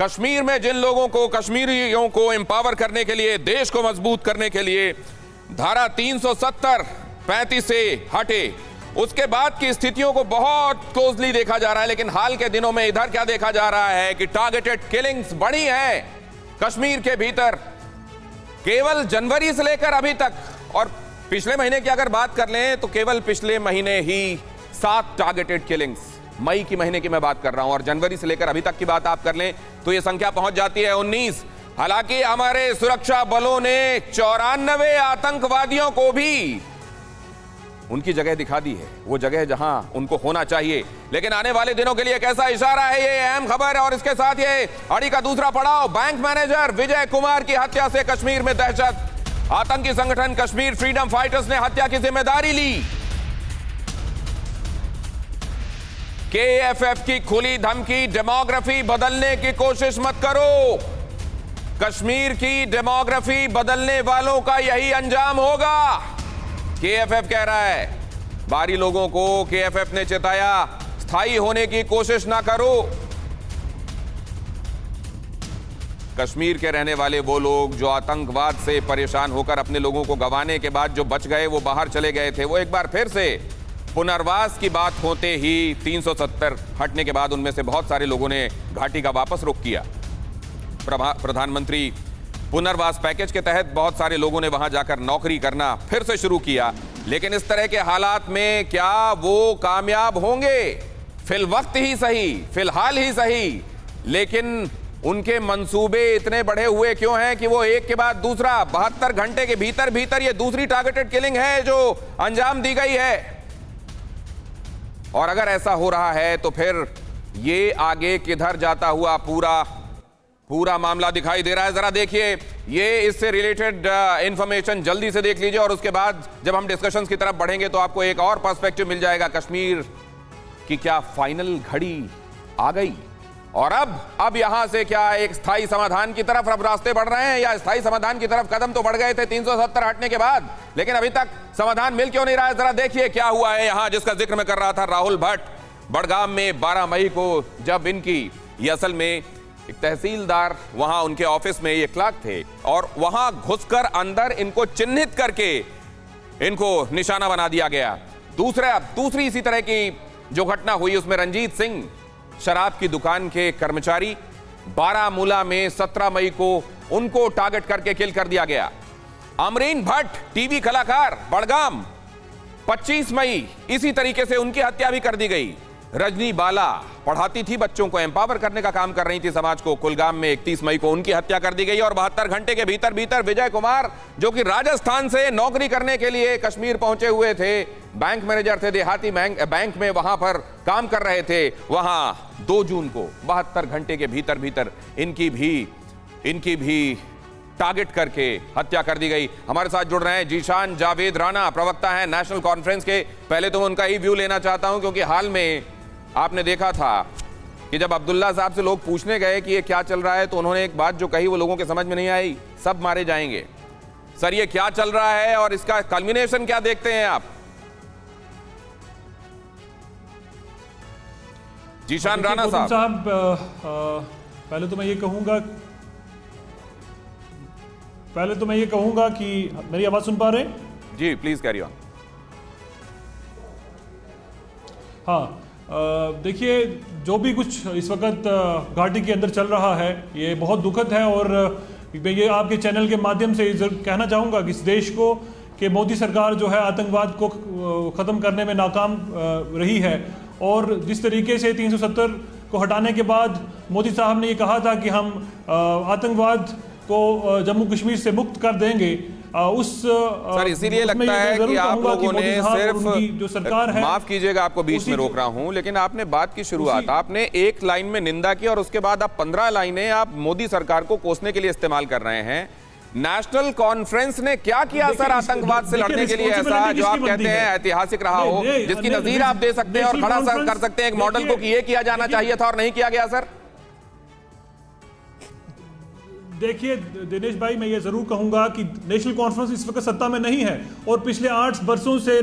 कश्मीर में जिन लोगों को, कश्मीरियों को एम्पावर करने के लिए, देश को मजबूत करने के लिए धारा 370 35 से हटे, उसके बाद की स्थितियों को बहुत क्लोजली देखा जा रहा है। लेकिन हाल के दिनों में इधर क्या देखा जा रहा है कि टारगेटेड किलिंग्स बढ़ी है कश्मीर के भीतर, केवल जनवरी से लेकर अभी तक। और पिछले महीने की अगर बात कर लें तो केवल पिछले महीने ही 7 टारगेटेड किलिंग्स, मई की महीने की मैं बात कर रहा हूं, और जनवरी से लेकर अभी तक की बात आप कर लें तो यह संख्या पहुंच जाती है 19। हालांकि हमारे सुरक्षा बलों ने 94 आतंकवादियों को भी उनकी जगह दिखा दी है, वो जगह जहां उनको होना चाहिए। लेकिन आने वाले दिनों के लिए कैसा इशारा है, ये अहम खबर है। और इसके साथ ये अड़ी का दूसरा पड़ाव, बैंक मैनेजर विजय कुमार की हत्या से कश्मीर में दहशत, आतंकी संगठन कश्मीर फ्रीडम फाइटर्स ने हत्या की जिम्मेदारी ली। केएफएफ की खुली धमकी, डेमोग्राफी बदलने की कोशिश मत करो, कश्मीर की डेमोग्राफी बदलने वालों का यही अंजाम होगा, केएफएफ कह रहा है। बाहरी लोगों को केएफएफ ने चेताया, स्थायी होने की कोशिश ना करो। कश्मीर के रहने वाले वो लोग जो आतंकवाद से परेशान होकर अपने लोगों को गंवाने के बाद जो बच गए, वो बाहर चले गए थे, वो एक बार फिर से पुनर्वास की बात होते ही 370 हटने के बाद उनमें से बहुत सारे लोगों ने घाटी का वापस रुख किया। प्रधानमंत्री पुनर्वास पैकेज के तहत बहुत सारे लोगों ने वहां जाकर नौकरी करना फिर से शुरू किया। लेकिन इस तरह के हालात में क्या वो कामयाब होंगे? फिलवक्त ही सही, फिलहाल ही सही, लेकिन उनके मंसूबे इतने बढ़े हुए क्यों हैं कि वो एक के बाद दूसरा 72 घंटे के भीतर भीतर ये दूसरी टारगेटेड किलिंग है जो अंजाम दी गई है। और अगर ऐसा हो रहा है तो फिर ये आगे किधर जाता हुआ पूरा मामला दिखाई दे रहा है। जरा देखिए, ये इससे रिलेटेड इंफॉर्मेशन जल्दी से देख लीजिए और उसके बाद जब हम डिस्कशंस की तरफ बढ़ेंगे तो आपको एक और पर्सपेक्टिव मिल जाएगा। कश्मीर की क्या फाइनल घड़ी आ गई? और अब यहां से क्या एक स्थायी समाधान की तरफ अब रास्ते बढ़ रहे हैं, या स्थायी समाधान की तरफ कदम तो बढ़ गए थे 370 हटने के बाद, लेकिन अभी तक समाधान मिल क्यों नहीं रहा है? जरा देखिए क्या हुआ है यहां, जिसका जिक्र मैं कर रहा था। राहुल भट्ट बड़गाम में 12 मई को जब इनकी, ये असल में एक तहसीलदार वहां उनके ऑफिस में ये क्लर्क थे, और वहां घुसकर अंदर इनको चिन्हित करके इनको निशाना बना दिया गया। दूसरी इसी तरह की जो घटना हुई उसमें रंजीत सिंह, शराब की दुकान के कर्मचारी, बारामूला में 17 मई को उनको टारगेट करके किल कर दिया गया। अमरीन भट्ट टीवी कलाकार बड़गाम, 25 मई इसी तरीके से उनकी हत्या भी कर दी गई। रजनी बाला पढ़ाती थी, बच्चों को एम्पावर करने का काम कर रही थी समाज को, कुलगाम में 31 मई को उनकी हत्या कर दी गई। और 72 घंटे के भीतर भीतर विजय कुमार, जो कि राजस्थान से नौकरी करने के लिए कश्मीर पहुंचे हुए थे, बैंक मैनेजर थे, देहाती बैंक में वहां पर काम कर रहे थे, वहां 2 जून को 72 घंटे के भीतर भीतर इनकी भी टारगेट करके हत्या कर दी गई। हमारे साथ जुड़ रहे हैं जीशान जावेद राणा, प्रवक्ता हैं नेशनल कॉन्फ्रेंस के। पहले तो मैं उनका ही व्यू लेना चाहता हूं, क्योंकि हाल में आपने देखा था कि जब अब्दुल्ला साहब से लोग पूछने गए कि ये क्या चल रहा है, तो उन्होंने एक बात जो कही वो लोगों के समझ में नहीं आई, सब मारे जाएंगे। सर, ये क्या चल रहा है और इसका कल्मिनेशन क्या देखते हैं आप? जीशान राणा साहब, पहले तो मैं ये कहूंगा कि मेरी आवाज सुन पा रहे हैं? जी प्लीज कैरी ऑन। हाँ, देखिए, जो भी कुछ इस वक्त घाटी के अंदर चल रहा है ये बहुत दुखद है, और ये आपके चैनल के माध्यम से कहना चाहूँगा कि इस देश को कि मोदी सरकार जो है आतंकवाद को ख़त्म करने में नाकाम रही है। और जिस तरीके से 370 को हटाने के बाद मोदी साहब ने ये कहा था कि हम आतंकवाद को जम्मू कश्मीर से मुक्त कर देंगे, सर इसीलिए लगता है कि आप लोगों ने सिर्फ, जो सरकार है, माफ कीजिएगा आपको बीच में रोक रहा हूं, लेकिन आपने बात की शुरुआत, आपने एक लाइन में निंदा की और उसके बाद आप 15 लाइनें आप मोदी सरकार को कोसने के लिए इस्तेमाल कर रहे हैं। नेशनल कॉन्फ्रेंस ने क्या किया सर आतंकवाद से लड़ने के लिए ऐसा, जो आप कहते हैं ऐतिहासिक रहा हो, जिसकी नजीर आप दे सकते हैं और खड़ा कर सकते हैं एक मॉडल को कि ये किया जाना चाहिए था और नहीं किया गया? सर देखिए दिनेश भाई, मैं ये जरूर कहूंगा कि नेशनल कॉन्फ्रेंस इस वक्त सत्ता में नहीं है, और पिछले 8 वर्षों से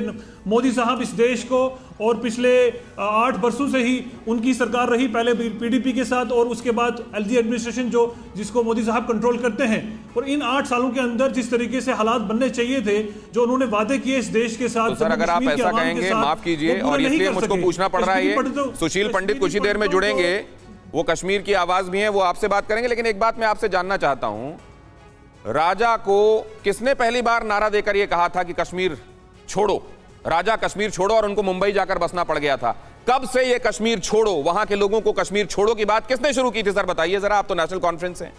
मोदी साहब इस देश को और पिछले 8 वर्षों से ही उनकी सरकार रही, पहले पीडीपी के साथ और उसके बाद एलजी एडमिनिस्ट्रेशन जिसको मोदी साहब कंट्रोल करते हैं। और इन 8 सालों के अंदर जिस तरीके से हालात बनने चाहिए थे, जो उन्होंने वादे किए इस देश के साथ, तो सर अगर आप ऐसा कहेंगे, माफ कीजिए और इसलिए मुझको पूछना पड़ रहा है, सुशील पंडित कुछ ही देर में जुड़ेंगे, वो कश्मीर की आवाज भी है, वो आपसे बात करेंगे। लेकिन एक बात मैं आपसे जानना चाहता हूं, राजा को किसने पहली बार नारा देकर यह कहा था कि कश्मीर छोड़ो, राजा कश्मीर छोड़ो, और उनको मुंबई जाकर बसना पड़ गया था? कब से ये कश्मीर छोड़ो, वहां के लोगों को कश्मीर छोड़ो की बात किसने शुरू की थी? सर बताइए जरा, आप तो नेशनल कॉन्फ्रेंस हैं।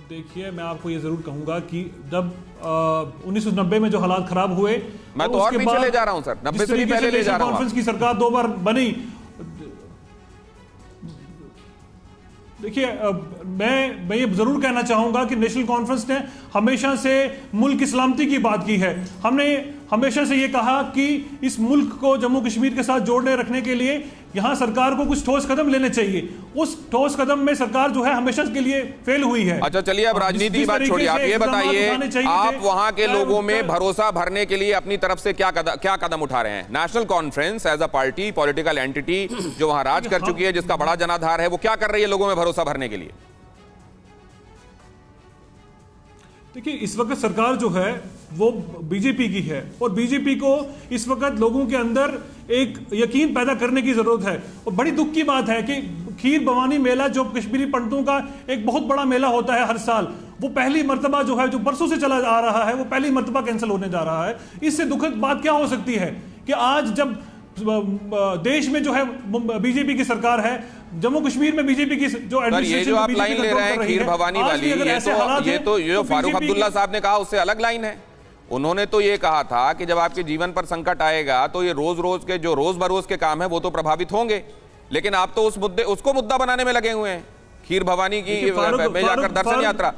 देखिए, मैं आपको ये जरूर कहूंगा कि जब 1990 में जो हालात खराब हुए, मैं तो और पीछे ले जा रहा हूं सर, 90 से भी पहले ले जा रहा हूं। कॉन्फ्रेंस की सरकार 2 बार बनी। देखिए, मैं ये जरूर कहना चाहूंगा कि नेशनल कॉन्फ्रेंस ने हमेशा से मुल्क की सलामती की बात की है। हमने हमेशा से ये कहा कि इस मुल्क को जम्मू कश्मीर के साथ जोड़ने रखने के लिए यहां सरकार को कुछ ठोस कदम लेने चाहिए। उस ठोस कदम में सरकार जो है हमेशा के लिए फेल हुई है। अच्छा चलिए, अब राजनीति की बात छोड़िए, आप ये बताइए, आप वहां के लोगों में भरोसा भरने के लिए अपनी तरफ से क्या कदम उठा रहे हैं? National Conference as a party, political entity जो वहां राज कर चुकी है, जिसका बड़ा जनाधार है, वो क्या कर रही है लोगों में भरोसा भरने के लिए? देखिए, इस वक्त सरकार जो है वो बीजेपी की है और बीजेपी को इस वक्त लोगों के अंदर एक यकीन पैदा करने की जरूरत है। और बड़ी दुख की बात है कि खीर भवानी मेला, जो कश्मीरी पंडितों का एक बहुत बड़ा मेला होता है हर साल, वो पहली मर्तबा जो है, जो बरसों से चला आ रहा है, वो पहली मर्तबा कैंसिल होने जा रहा है। इससे दुखद बात क्या हो सकती है कि आज जब देश में जो है बीजेपी की सरकार है, जम्मू कश्मीर में बीजेपी की जो एडमिनिस्ट्रेशन, ये जो आप लाइन ले रहे हैं खीर भवानी वाली, ये तो जो फारूक अब्दुल्ला साहब ने कहा उससे अलग लाइन है। उन्होंने तो ये कहा था कि जब आपके जीवन पर संकट आएगा तो ये रोज रोज के जो रोज बरोज के काम है वो तो प्रभावित होंगे, लेकिन आप तो उसको मुद्दा बनाने में लगे हुए हैं, खीर भवानी की में जाकर दर्शन यात्रा।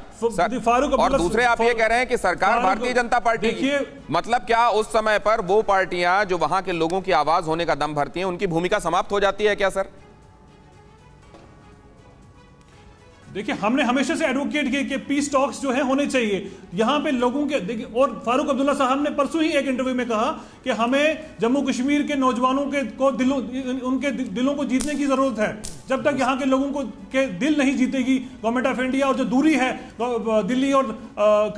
और दूसरे आप ये कह रहे हैं कि सरकार भारतीय जनता पार्टी की, मतलब क्या उस समय पर वो पार्टियां जो वहां के लोगों की आवाज होने का दम भरती हैं, उनकी भूमिका समाप्त हो जाती है क्या सर? देखिए, हमने हमेशा से एडवोकेट किए कि पीस टॉक्स जो है होने चाहिए यहां पे लोगों के। देखिए, और फारूक अब्दुल्ला साहब ने परसों ही एक इंटरव्यू में कहा कि हमें जम्मू कश्मीर के नौजवानों उनके दिलों को जीतने की जरूरत है। जब तक यहां के लोगों के दिल नहीं जीतेगी गवर्नमेंट ऑफ इंडिया, और जो दूरी है दिल्ली और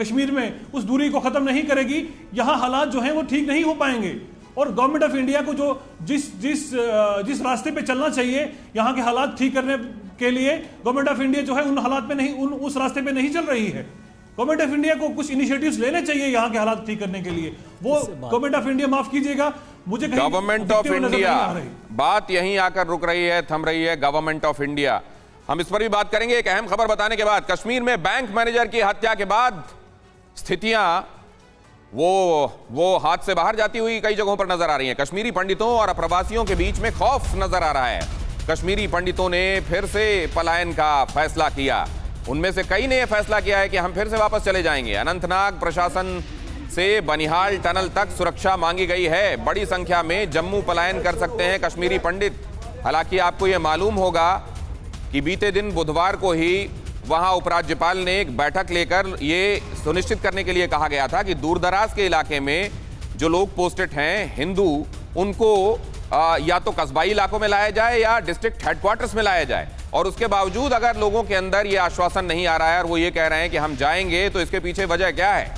कश्मीर में, उस दूरी को खत्म नहीं करेगी, यहां हालात जो हैं वो ठीक नहीं हो पाएंगे। और गवर्नमेंट ऑफ इंडिया को जो जिस रास्ते पे चलना चाहिए यहां के हालात ठीक करने के लिए, गवर्नमेंट ऑफ इंडिया जो है उन हालात पे नहीं, उस रास्ते पे नहीं चल रही है। गवर्नमेंट ऑफ इंडिया को कुछ इनिशिएटिव्स लेने चाहिए यहां के हालात ठीक करने के लिए। वो गवर्नमेंट ऑफ इंडिया, माफ कीजिएगा मुझे, गवर्नमेंट ऑफ इंडिया बात यहीं आकर रुक रही है, थम रही है। गवर्नमेंट ऑफ इंडिया, हम इस पर भी बात करेंगे एक अहम खबर बताने के बाद। कश्मीर में बैंक मैनेजर की हत्या के बाद स्थितियां वो हाथ से बाहर जाती हुई कई जगहों पर नजर आ रही हैं। कश्मीरी पंडितों और अप्रवासियों के बीच में खौफ नजर आ रहा है। कश्मीरी पंडितों ने फिर से पलायन का फैसला किया। उनमें से कई ने यह फैसला किया है कि हम फिर से वापस चले जाएंगे। अनंतनाग प्रशासन से बनिहाल टनल तक सुरक्षा मांगी गई है। बड़ी संख्या में जम्मू पलायन कर सकते हैं कश्मीरी पंडित। हालांकि आपको यह मालूम होगा कि बीते दिन बुधवार को ही वहां उपराज्यपाल ने एक बैठक लेकर ये सुनिश्चित करने के लिए कहा गया था कि दूरदराज के इलाके में जो लोग पोस्टेड हैं हिंदू, उनको या तो कस्बाई इलाकों में लाया जाए या डिस्ट्रिक्ट हेडक्वार्टर्स में लाया जाए। और उसके बावजूद अगर लोगों के अंदर यह आश्वासन नहीं आ रहा है और वो ये कह रहे हैं कि हम जाएंगे, तो इसके पीछे वजह क्या है?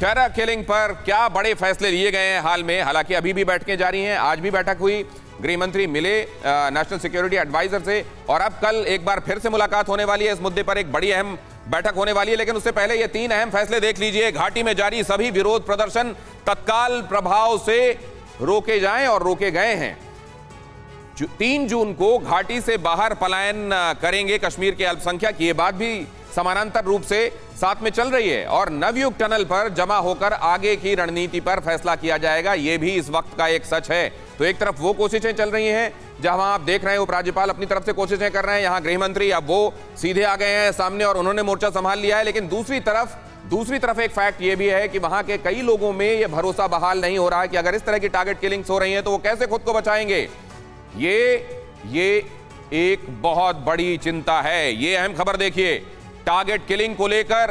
टेरर किलिंग पर क्या बड़े फैसले लिए गए हैं हाल में? हालांकि अभी भी बैठकें जारी हैं। आज भी बैठक हुई, गृह मंत्री मिले नेशनल सिक्योरिटी एडवाइजर से, और अब कल एक बार फिर से मुलाकात होने वाली है। इस मुद्दे पर एक बड़ी अहम बैठक होने वाली है। लेकिन उससे पहले ये 3 अहम फैसले देख लीजिए। घाटी में जारी सभी विरोध प्रदर्शन तत्काल प्रभाव से रोके जाएं, और रोके गए हैं। 3 जून को घाटी से बाहर पलायन करेंगे कश्मीर के अल्पसंख्यक, ये बात भी समानांतर रूप से साथ में चल रही है। और नवयुग टनल पर जमा होकर आगे की रणनीति पर फैसला किया जाएगा, यह भी इस वक्त का एक सच है। तो एक तरफ वो कोशिशें चल रही हैं जहां आप देख रहे हैं उपराज्यपाल अपनी तरफ से कोशिशें कर रहे हैं, यहां गृह मंत्री अब वो सीधे आ गए हैं सामने और उन्होंने मोर्चा संभाल लिया है। लेकिन दूसरी तरफ एक फैक्ट ये भी है कि वहां के कई लोगों में यह भरोसा बहाल नहीं हो रहा है कि अगर इस तरह की टारगेट किलिंग्स हो रही हैं तो वो कैसे खुद को बचाएंगे। ये एक बहुत बड़ी चिंता है। ये अहम खबर देखिए, टारगेट किलिंग को लेकर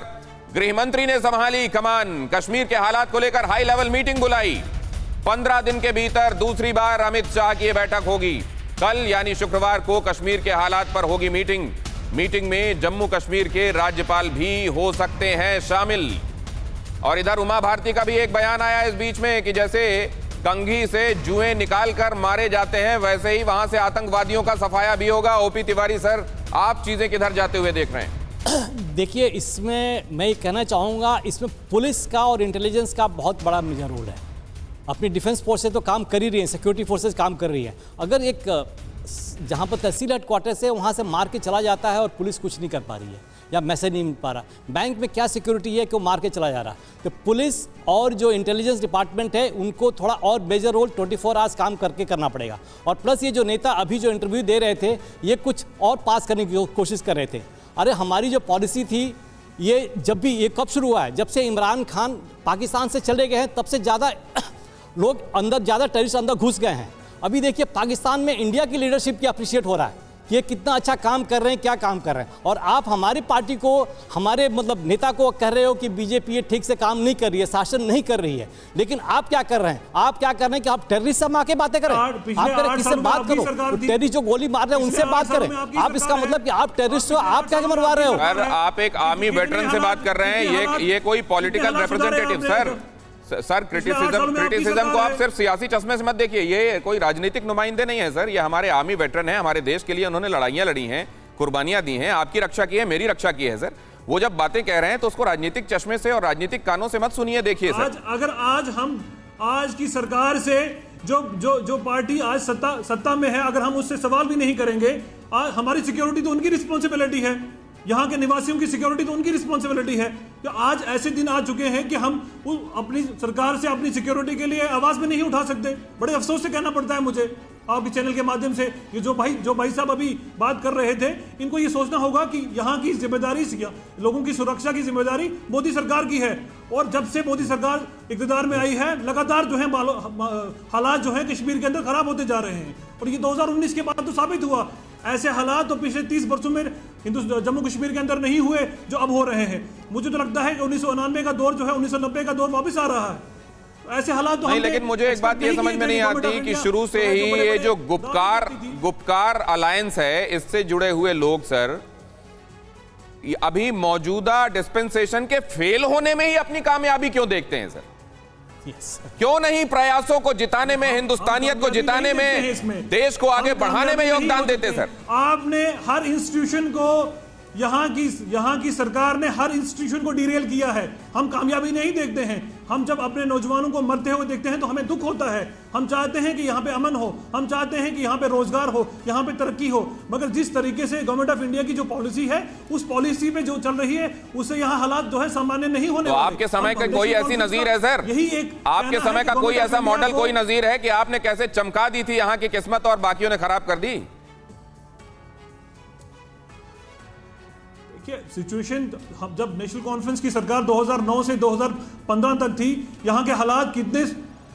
गृह मंत्री ने संभाली कमान, कश्मीर के हालात को लेकर हाई लेवल मीटिंग बुलाई। 15 दिन के भीतर दूसरी बार अमित शाह की बैठक होगी। कल यानी शुक्रवार को कश्मीर के हालात पर होगी मीटिंग। मीटिंग में जम्मू कश्मीर के राज्यपाल भी हो सकते हैं शामिल। और इधर उमा भारती का भी एक बयान आया इस बीच में कि जैसे कंघी से जुएं निकालकर मारे जाते हैं, वैसे ही वहां से आतंकवादियों का सफाया भी होगा। ओपी तिवारी सर, आप चीजें किधर जाते हुए देख रहे हैं? देखिए, इसमें मैं ये कहना चाहूँगा, इसमें पुलिस का और इंटेलिजेंस का बहुत बड़ा मेजर रोल है। अपनी डिफेंस फोर्सेस तो काम कर ही रही हैं, सिक्योरिटी फोर्सेस काम कर रही है। अगर एक जहाँ पर तहसील हेडक्वार्टर से वहाँ से मार के चला जाता है और पुलिस कुछ नहीं कर पा रही है या मैसेज नहीं मिल पा रहा, बैंक में क्या सिक्योरिटी है कि वो मार के चला जा रहा, तो पुलिस और जो इंटेलिजेंस डिपार्टमेंट है उनको थोड़ा और मेजर रोल 24 आवर्स काम करके करना पड़ेगा। और प्लस ये जो नेता अभी जो इंटरव्यू दे रहे थे, ये कुछ और पास करने की कोशिश कर रहे थे। अरे हमारी जो पॉलिसी थी, ये जब भी ये कब शुरू हुआ है, जब से इमरान खान पाकिस्तान से चले गए हैं तब से ज़्यादा लोग अंदर, ज़्यादा टेररिस्ट अंदर घुस गए हैं। अभी देखिए पाकिस्तान में इंडिया की लीडरशिप की अप्रिशिएट हो रहा है कि ये कितना अच्छा काम कर रहे हैं, क्या काम कर रहे हैं। और आप हमारी पार्टी को, हमारे मतलब नेता को कह रहे हो कि बीजेपी ये ठीक से काम नहीं कर रही है, शासन नहीं कर रही है। लेकिन आप क्या कर रहे हैं? आप क्या कर रहे हैं कि आप टेररिस्ट से आके बातें करें? आप करें, किससे बात करो? टेररिस्ट जो गोली मार रहे हैं उनसे बात करें। आप इसका मतलब कि आप टेररिस्ट हो, आप क्या मरवा रहे हो? सर, आप एक आर्मी वेटरन से बात कर रहे हैं, ये कोई पॉलिटिकल रिप्रेजेंटेटिव सर क्रिटिसिज्म को आप सिर्फ सियासी चश्मे से मत देखिए। ये कोई राजनीतिक नुमाइंदे नहीं है सर, ये हमारे आर्मी वेटरन हैं, हमारे देश के लिए उन्होंने लड़ाइयां लड़ी हैं, कुर्बानियां दी हैं, आपकी रक्षा की है, मेरी रक्षा की है सर। वो जब बातें कह रहे हैं तो उसको राजनीतिक चश्मे से और राजनीतिक कानों से मत सुनिए। देखिए सर, अगर आज की सरकार से जो पार्टी आज सत्ता में है, अगर हम उससे सवाल भी नहीं करेंगे, हमारी सिक्योरिटी तो उनकी रिस्पॉन्सिबिलिटी है, यहाँ के निवासियों की सिक्योरिटी तो उनकी रिस्पॉन्सिबिलिटी है। तो आज ऐसे दिन आ चुके हैं कि हम अपनी सरकार से अपनी सिक्योरिटी के लिए आवाज भी नहीं उठा सकते। बड़े अफसोस से कहना पड़ता है मुझे आपके चैनल के माध्यम से। ये जो भाई साहब अभी बात कर रहे थे, इनको ये सोचना होगा कि यहाँ की जिम्मेदारी, लोगों की सुरक्षा की जिम्मेदारी मोदी सरकार की है। और जब से मोदी सरकार इक़्तिदार में आई है, लगातार जो है हालात जो है कश्मीर के अंदर खराब होते जा रहे हैं। और ये 2019 के बाद तो साबित हुआ, ऐसे हालात तो पिछले 30 वर्षों में जम्मू कश्मीर के अंदर नहीं हुए जो अब हो रहे हैं। मुझे तो लगता है कि 1999 का दौर जो है, 1990 का दौर वापस आ रहा है। ऐसे हालात तो नहीं, लेकिन मुझे एक बात ये समझ में नहीं आती कि शुरू से ही ये जो गुपकार अलायंस है, इससे जुड़े हुए लोग सर अभी मौजूदा डिस्पेंसेशन के फेल होने में ही अपनी कामयाबी क्यों देखते हैं सर? क्यों नहीं प्रयासों को जिताने में, हिंदुस्तानियत को जिताने में, देश को आगे बढ़ाने में योगदान देते सर? आपने हर इंस्टीट्यूशन को, यहाँ की सरकार ने हर इंस्टीट्यूशन को डिरेल किया है। हम कामयाबी नहीं देखते हैं। हम जब अपने नौजवानों को मरते हुए देखते हैं तो हमें दुख होता है। हम चाहते हैं कि यहाँ पे अमन हो, हम चाहते हैं कि यहाँ पे रोजगार हो, यहाँ पे तरक्की हो, मगर जिस तरीके से गवर्नमेंट ऑफ इंडिया की जो पॉलिसी है, उस पॉलिसी पे जो चल रही है, उससे यहाँ हालात जो है सामान्य नहीं होने वाले। आपके समय का कोई ऐसी नजीर है सर? यही एक आपके समय का कोई ऐसा मॉडल, कोई नजीर है कि आपने कैसे चमका दी थी यहाँ की किस्मत और बाकियों ने खराब कर दी? सिचुएशन जब नेशनल कॉन्फ्रेंस की सरकार 2009 से 2015 तक थी, यहाँ के हालात कितने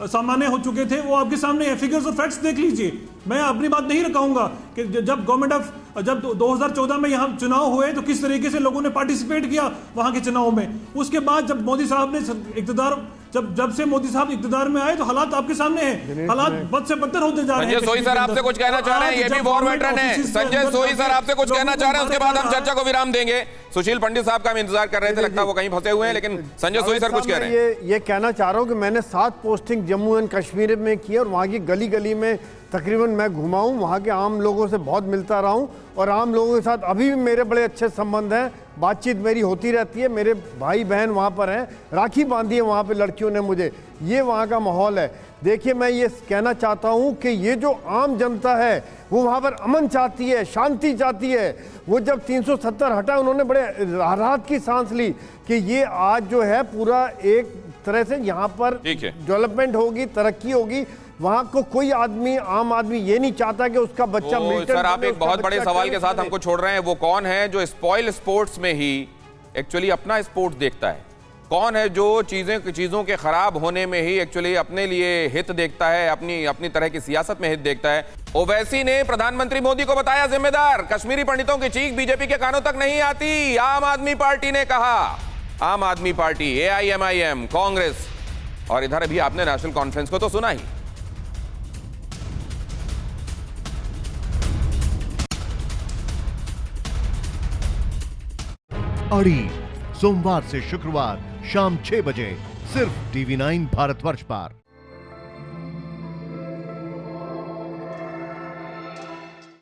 सामान्य हो चुके थे वो आपके सामने है। फिगर्स और फैक्ट्स देख लीजिए। मैं अपनी बात नहीं रखाऊंगा कि जब 2014 में यहाँ चुनाव हुए तो किस तरीके से लोगों ने पार्टिसिपेट किया वहाँ के चुनाव में। उसके बाद जब मोदी साहब ने इक़्तिदार, जब से मोदी साहब इक़्तिदार में आए तो हालात आपके सामने हैं, हालात बद से बदतर होते जा रहे हैं। संजय सोई सर आपसे कुछ कहना चाह रहे हैं, ये भी वॉर वेटरन है। संजय सोई सर आपसे कुछ कहना चाह रहे हैं, उसके बाद हम चर्चा को विराम देंगे। सुशील पंडित साहब का हम इंतजार कर रहे थे, लगता है वो कहीं फंसे हुए हैं, लेकिन संजय सोई सर कुछ कह रहे हैं। ये कहना चाह रहा हूँ कि मैंने 7 पोस्टिंग जम्मू एंड कश्मीर में की और वहाँ की गली गली में तकरीबन मैं घुमा हूँ, वहाँ के आम लोगों से बहुत मिलता रहा हूँ और आम लोगों के साथ अभी भी मेरे बड़े अच्छे संबंध हैं, बातचीत मेरी होती रहती है। मेरे भाई बहन वहाँ पर हैं, राखी बांधी है वहाँ पे लड़कियों ने मुझे। ये वहाँ का माहौल है। देखिए, मैं ये कहना चाहता हूँ कि ये जो आम जनता है वो वहाँ पर अमन चाहती है, शांति चाहती है। वो जब 370 हटा, उन्होंने बड़े राहत की सांस ली कि ये आज जो है पूरा एक तरह से यहाँ पर डेवलपमेंट होगी, तरक्की होगी। वहाँ को कोई आदमी, आम आदमी ये नहीं चाहता कि उसका बच्चा मिलिटेंट। सर, आप एक बहुत बड़े सवाल के साथ हमको छोड़ रहे हैं। वो कौन है जो स्पॉइल स्पोर्ट्स में ही एक्चुअली अपना स्पोर्ट्स देखता है? कौन है जो चीज़ों के खराब होने में ही एक्चुअली अपने लिए हित देखता है, अपनी तरह की सियासत में हित देखता है? ओवैसी ने प्रधानमंत्री मोदी को बताया जिम्मेदार। कश्मीरी पंडितों की चीख बीजेपी के कानों तक नहीं आती। आम आदमी पार्टी ने कहा आम आदमी पार्टी, AIMIM, कांग्रेस, और इधर अभी आपने नेशनल कॉन्फ्रेंस को तो सुना ही। अड़ी सोमवार से शुक्रवार शाम 6 बजे सिर्फ TV9 भारतवर्ष पर।